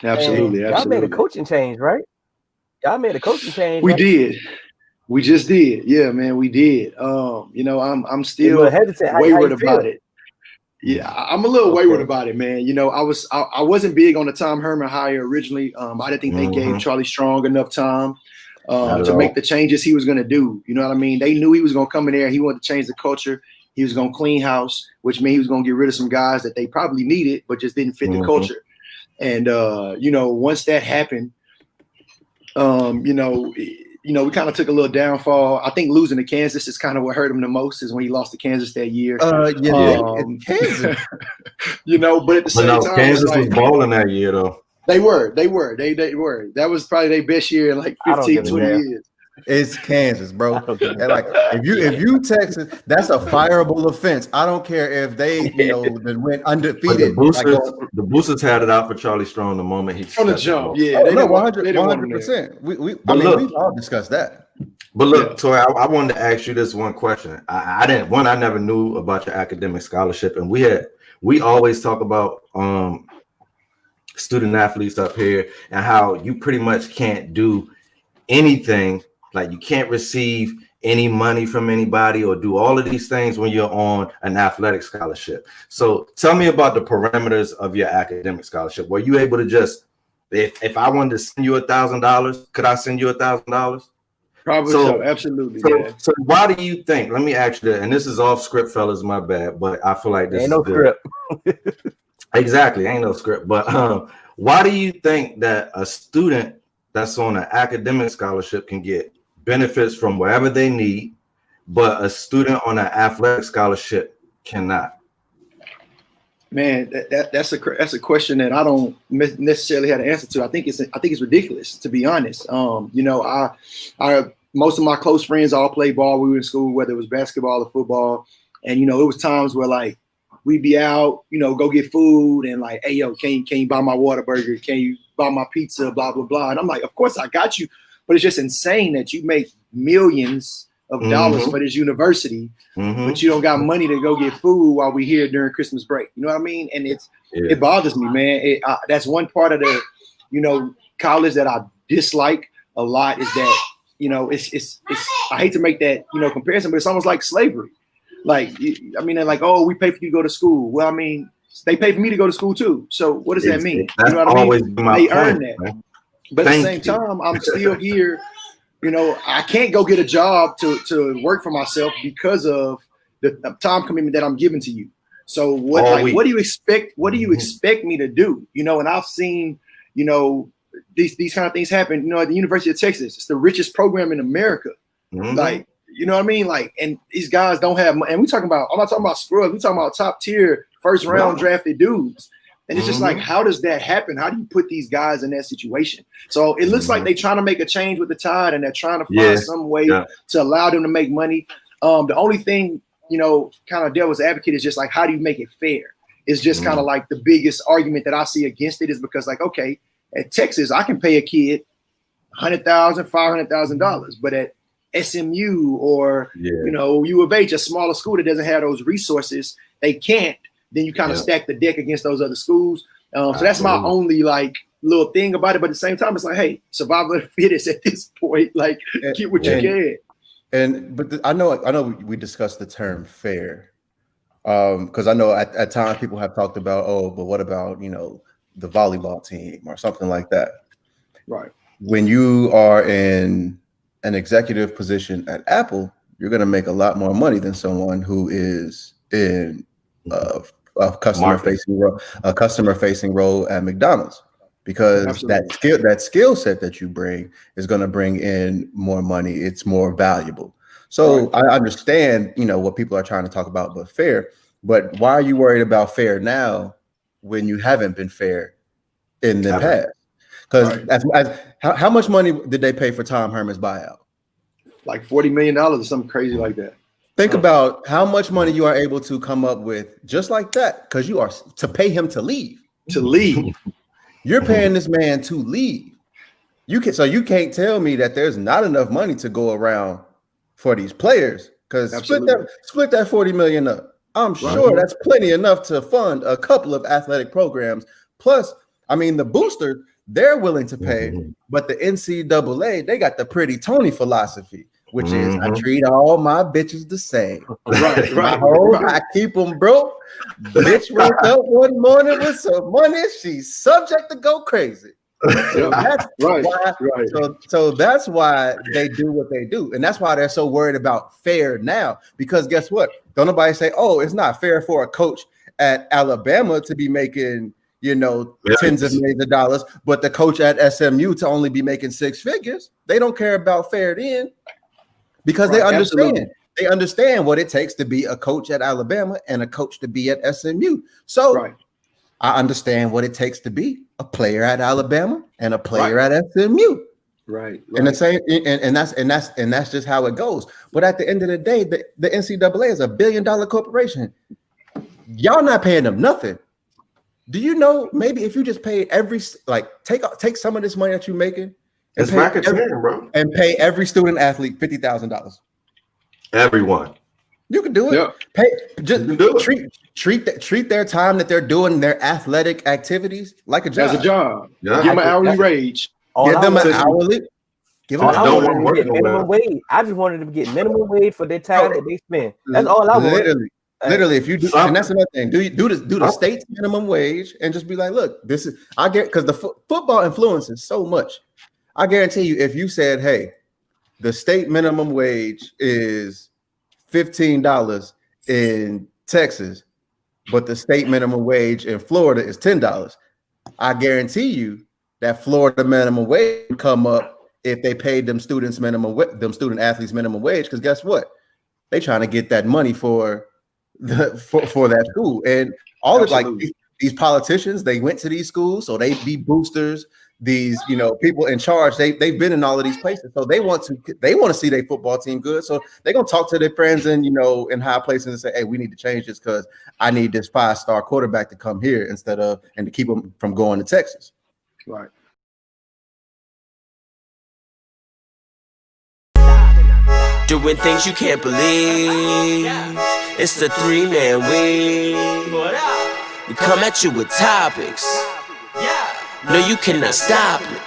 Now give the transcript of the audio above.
Absolutely, Y'all absolutely. made a coaching change, right? Y'all made a coaching change. We right? did. We just did. Yeah, man, we did. I'm still hesitant. How wayward you feel? about it. Yeah, I'm a little wayward about it, man. I wasn't big on the Tom Herman hire originally. I didn't think they gave Charlie Strong enough time to make the changes he was going to do. You know what I mean? They knew he was going to come in there. He wanted to change the culture. He was going to clean house, which meant he was going to get rid of some guys that they probably needed, but just didn't fit the culture. And once that happened, we kind of took a little downfall. I think losing to Kansas is kind of what hurt him the most, is when he lost to Kansas that year. Kansas. But at the same time, Kansas was balling that year, though. They were. They were. That was probably their best year in like 15, 20 years. It's Kansas, bro. Like if you Texas, that's a fireable offense. I don't care if they, went undefeated. The boosters had it out for Charlie Strong the moment he from the jump. Yeah, they 100%. We all discussed that. But look, Tory, I wanted to ask you this one question. I never knew about your academic scholarship, and we always talk about student athletes up here and how you pretty much can't do anything. Like, you can't receive any money from anybody or do all of these things when you're on an athletic scholarship. So tell me about the parameters of your academic scholarship. Were you able to just, if I wanted to send you $1,000, could I send you $1,000? Probably so, absolutely. So why do you think, let me ask you that, and this is off script, fellas, my bad, but I feel like this ain't no script. Exactly, ain't no script. But why do you think that a student that's on an academic scholarship can get benefits from wherever they need, but a student on an athletic scholarship cannot? Man, that's a question that I don't necessarily have an answer to. I think it's ridiculous, to be honest. I most of my close friends all played ball. We were in school, whether it was basketball or football, and it was times where like we'd be out, go get food, and like, hey yo, can you buy my Whataburger? Can you buy my pizza? Blah blah blah. And I'm like, of course I got you. But it's just insane that you make millions of dollars for this university, but you don't got money to go get food while we're here during Christmas break. You know what I mean? And it bothers me, man. That's one part of the, college that I dislike a lot, is that, it's I hate to make that, comparison, but it's almost like slavery. Like, they're like, oh, we pay for you to go to school. Well, I mean, they pay for me to go to school too. So what does that mean? You know what I mean? They earn that. Man. But at the same time, I'm still here. I can't go get a job to work for myself because of the time commitment that I'm giving to you. So what do you expect? What do you expect me to do? And I've seen, these kind of things happen. At the University of Texas, it's the richest program in America. Like, you know what I mean? Like, and these guys don't have money. And I'm not talking about scrubs. We're talking about top tier, first round drafted dudes. And it's just like, how does that happen? How do you put these guys in that situation? So it looks like they're trying to make a change with the Tide, and they're trying to find some way to allow them to make money. The only thing, kind of devil's advocate, is just like, how do you make it fair? It's just kind of like the biggest argument that I see against it, is because, like, okay, at Texas, I can pay a kid $100,000, $500,000, but at SMU or U of H, a smaller school that doesn't have those resources, they can't. Then you kind of stack the deck against those other schools. So that's my only like little thing about it. But at the same time, it's like, hey, survival of the fittest at this point. Like, get what you can. But I know we discussed the term fair, because I know at times people have talked about, but what about the volleyball team or something like that? Right. When you are in an executive position at Apple, you're going to make a lot more money than someone who is in a customer facing role at McDonald's, because that skill set that you bring is going to bring in more money. It's more valuable. So I understand, what people are trying to talk about, but fair. But why are you worried about fair now when you haven't been fair in the past? Because how much money did they pay for Tom Herman's buyout? Like $40 million or something crazy like that. Think about how much money you are able to come up with just like that, because you are to pay him to leave. You're paying this man to leave. You can't tell me that there's not enough money to go around for these players, because split that 40 million up. I'm sure that's plenty enough to fund a couple of athletic programs. Plus, I mean, the boosters, they're willing to pay. But the NCAA, they got the pretty Tony philosophy, which is I treat all my bitches the same. I keep them broke. Bitch wake up one morning with some money, she's subject to go crazy. So that's So that's why they do what they do, and that's why they're so worried about fair now. Because guess what? Don't nobody say, "Oh, it's not fair for a coach at Alabama to be making, tens of millions of dollars, but the coach at SMU to only be making six figures." They don't care about fair then, because they understand. Absolutely. They understand what it takes to be a coach at Alabama and a coach to be at SMU. So I understand what it takes to be a player at Alabama and a player at SMU. Right. And the same, and that's just how it goes. But at the end of the day, the NCAA is $1 billion corporation. Y'all not paying them nothing. Do you know, maybe if you just pay take some of this money that you're making and pay every student athlete $50,000. Everyone. You can do it. Yeah. Treat their time that they're doing their athletic activities like a job. As a job. Yeah. Give them an hourly wage. Give them an hourly. Give them minimum wage. I just wanted them to get minimum wage for their time that they spend. That's all I want. Literally, if you do, and that's another thing. Do the state's minimum wage and just be like, look, this is because the football influences so much. I guarantee you, if you said, hey, the state minimum wage is $15 in Texas, but the state minimum wage in Florida is $10. I guarantee you that Florida minimum wage would come up if they paid them student athletes minimum wage. Because guess what? They trying to get that money for that school. And all of these politicians, they went to these schools, so they be boosters. These people in charge, they've been in all of these places, so they want to see their football team good. So they're gonna talk to their friends in high places and say, hey, we need to change this because I need this 5-star quarterback to come here and to keep them from going to Texas. Right. Doing things you can't believe. It's the 3-man week. We come at you with topics. No, you cannot stop it.